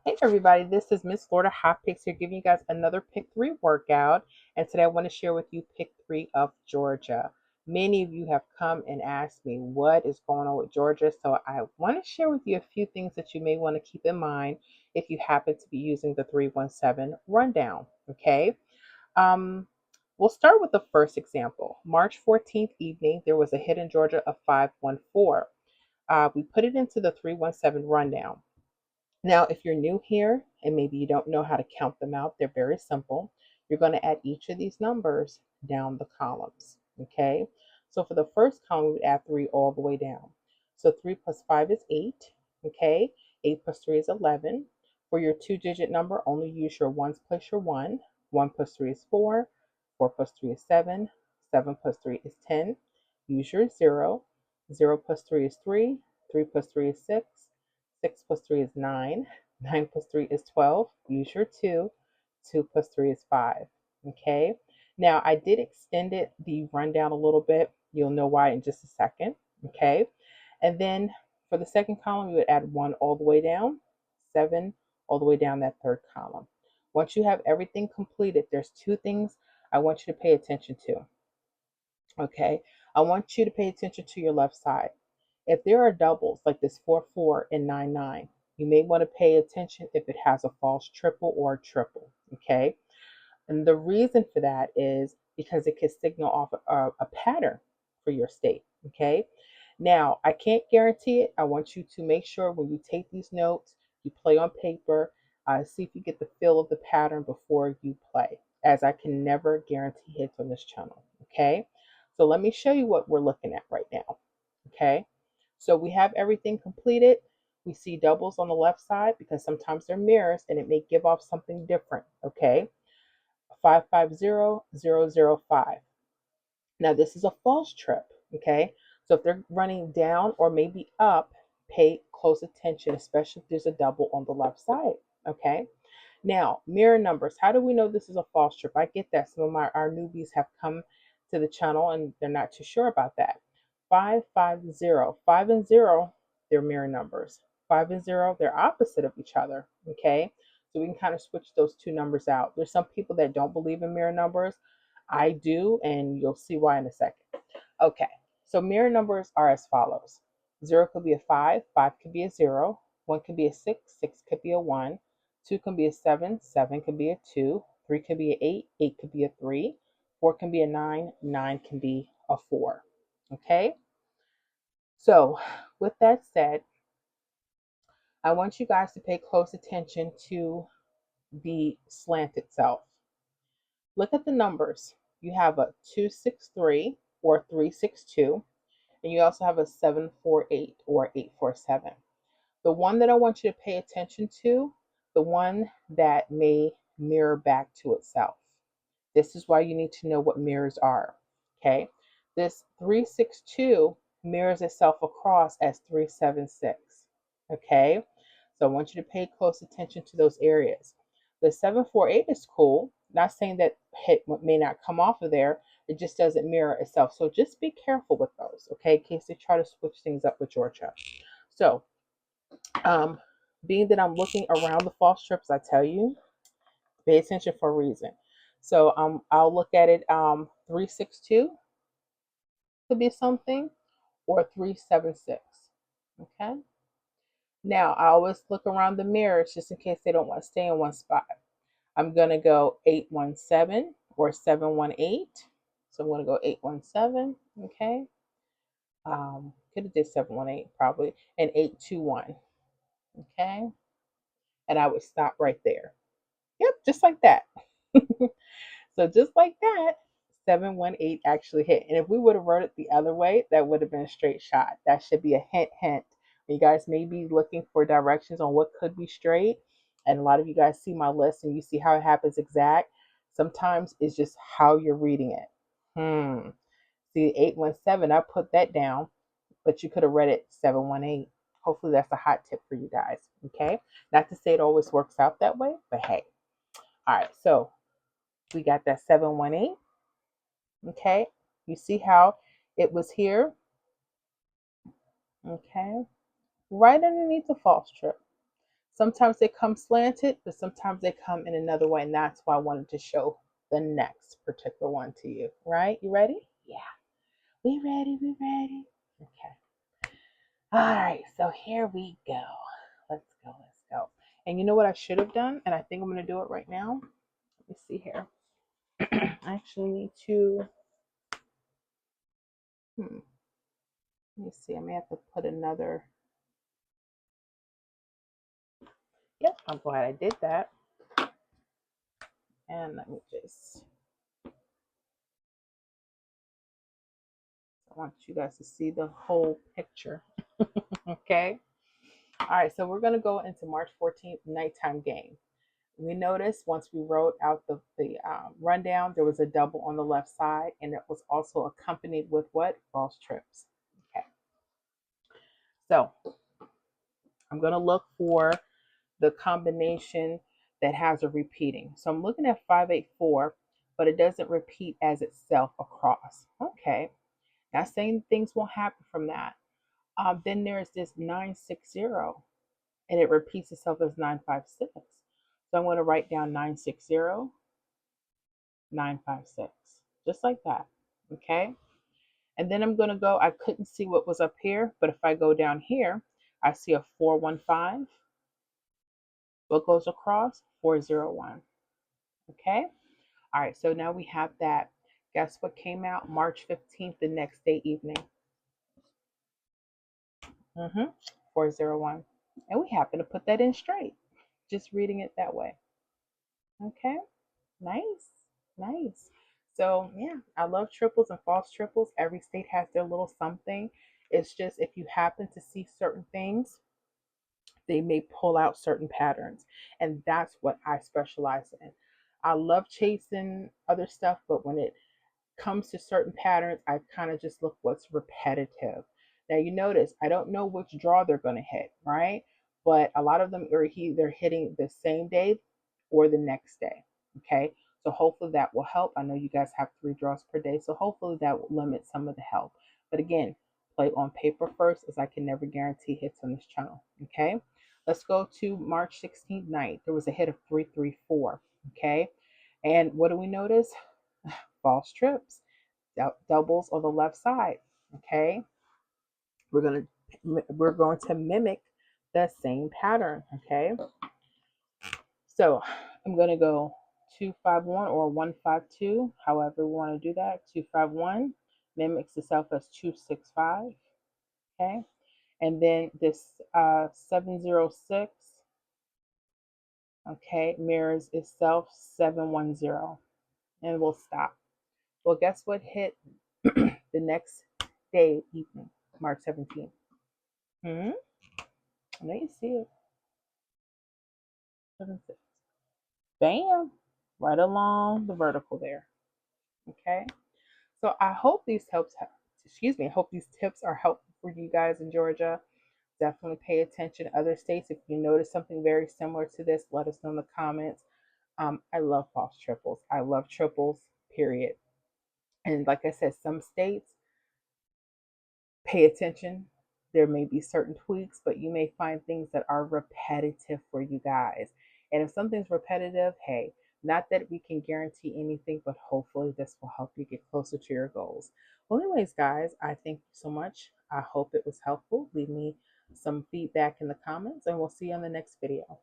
Hey everybody, this is Miss Florida Hot Picks here giving you guys another Pick 3 workout. And today I want to share with you Pick 3 of Georgia. Many of you have come and asked me what is going on with Georgia. So I want to share with you a few things that you may want to keep in mind if you happen to be using the 317 rundown. Okay. Um, we'll start with the first example. March 14th evening, there was a hit in Georgia of 514. We put it into the 317 rundown. Now, if you're new here and maybe you don't know how to count them out, they're very simple. You're going to add each of these numbers down the columns. Okay. So for the first column, we would add 3 all the way down. So 3 plus 5 is 8. Okay. 8 plus 3 is 11. For your 2-digit number, only use your ones plus your 1. 1 plus 3 is 4. 4 plus 3 is 7. 7 plus 3 is 10. Use your 0. 0 plus 3 is 3. 3 plus 3 is 6. 6 plus 3 is 9. 9 plus 3 is 12. Use your 2. 2 plus 3 is 5. Okay. Now, I did extend the rundown a little bit. You'll know why in just a second. Okay. And then for the second column, you would add 1 all the way down, 7 all the way down that third column. Once you have everything completed, there's 2 things I want you to pay attention to. Okay. I want you to pay attention to your left side. If there are doubles like this 4-4 and 9-9, you may want to pay attention if it has a false triple or a triple. Okay. And the reason for that is because it can signal off a pattern for your state. Okay. Now, I can't guarantee it. I want you to make sure when you take these notes, you play on paper, see if you get the feel of the pattern before you play, as I can never guarantee hits on this channel. Okay. So let me show you what we're looking at right now. Okay. So we have everything completed. We see doubles on the left side because sometimes they're mirrors and it may give off something different. Okay. 550-005. Now this is a false trip. Okay. So if they're running down or maybe up, pay close attention, especially if there's a double on the left side. Okay. Now, mirror numbers. How do we know this is a false trip? I get that some of our newbies have come to the channel and they're not too sure about that. 550. 5 and 0, they're mirror numbers. 5 and 0, they're opposite of each other. Okay. So we can kind of switch those 2 numbers out. There's some people that don't believe in mirror numbers. I do, and you'll see why in a second. Okay. So mirror numbers are as follows. 0 could be a 5, 5 could be a 0, 1 could be a 6, 6 could be a 1, 2 can be a 7, 7 can be a 2, 3 can be an 8, 8 could be a 3, 4 can be a 9, 9 can be a 4. Okay? So, with that said, I want you guys to pay close attention to the slant itself. Look at the numbers. You have a 263 or 362, and you also have a 748 or 847. The one that I want you to pay attention to, the one that may mirror back to itself. This is why you need to know what mirrors are. Okay. This 362 mirrors itself across as 376. Okay. So I want you to pay close attention to those areas. The 748 is cool. Not saying that hit may not come off of there. It just doesn't mirror itself. So just be careful with those. Okay. In case they try to switch things up with Georgia. So um, being that I'm looking around the false trips, I tell you, pay attention for a reason. So I'll look at it. 362 could be something, or 376. Okay. Now I always look around the mirrors just in case they don't want to stay in one spot. I'm gonna go 817 or 718. So I'm gonna go 817. Okay. Could have did 718 probably, and 821. Okay. And I would stop right there. Yep, just like that. So just like that, 718 actually hit. And if we would have wrote it the other way, that would have been a straight shot. That should be a hint, hint. You guys may be looking for directions on what could be straight. And a lot of you guys see my list and you see how it happens exact. Sometimes it's just how you're reading it. See, 817, I put that down, but you could have read it 718. Hopefully that's a hot tip for you guys. Okay. Not to say it always works out that way, but hey. All right. So we got that 718. Okay. You see how it was here? Okay. Right underneath the false trip. Sometimes they come slanted, but sometimes they come in another way. And that's why I wanted to show the next particular one to you. Right? You ready? Yeah. We ready? We ready? Okay. All right. So here we go. Let's go. Let's go. And you know what I should have done? And I think I'm going to do it right now. Let me see here. I actually need to. Let me see. I may have to put another. Yep. I'm glad I did that. And let me just. I want you guys to see the whole picture. Okay. All right. So we're going to go into March 14th nighttime game. We noticed once we wrote out the rundown, there was a double on the left side, and it was also accompanied with what? False trips. Okay. So I'm going to look for the combination that has a repeating. So I'm looking at 584, but it doesn't repeat as itself across. Okay. Not saying things won't happen from that. Then there's this 960, and it repeats itself as 956. So I'm going to write down 960, 956, just like that. Okay. And then I'm going to go, I couldn't see what was up here, but if I go down here, I see a 415. What goes across? 401. Okay. All right. So now we have that. Guess what came out March 15th, the next day evening? 401. And we happen to put that in straight, just reading it that way. Okay. Nice. Nice. So, yeah, I love triples and false triples. Every state has their little something. It's just if you happen to see certain things, they may pull out certain patterns. And that's what I specialize in. I love chasing other stuff, but when it comes to certain patterns, I kind of just look what's repetitive. Now you notice I don't know which draw they're going to hit, right? But a lot of them are either hitting the same day or the next day. Okay, so hopefully that will help. I know you guys have 3 draws per day, so hopefully that will limit some of the help. But again, play on paper first, as I can never guarantee hits on this channel. Okay, let's go to March 16th night. There was a hit of 334. Okay, and what do we notice? False trips, doubles on the left side. Okay, we're going to mimic the same pattern. Okay, so I'm going to go 251 or 152, however we want to do that. 251 mimics itself as 265. Okay, and then this 706, okay, mirrors itself 710, and we'll stop. Well, guess what hit the next day evening, March 17th? Hmm? I know you see it. 7-6. Bam! Right along the vertical there. Okay. So I hope these helps. Excuse me. I hope these tips are helpful for you guys in Georgia. Definitely pay attention to other states. If you notice something very similar to this, let us know in the comments. I love false triples. I love triples. Period. And like I said, some states pay attention. There may be certain tweaks, but you may find things that are repetitive for you guys. And if something's repetitive, hey, not that we can guarantee anything, but hopefully this will help you get closer to your goals. Well, anyways, guys, I thank you so much. I hope it was helpful. Leave me some feedback in the comments, and we'll see you on the next video.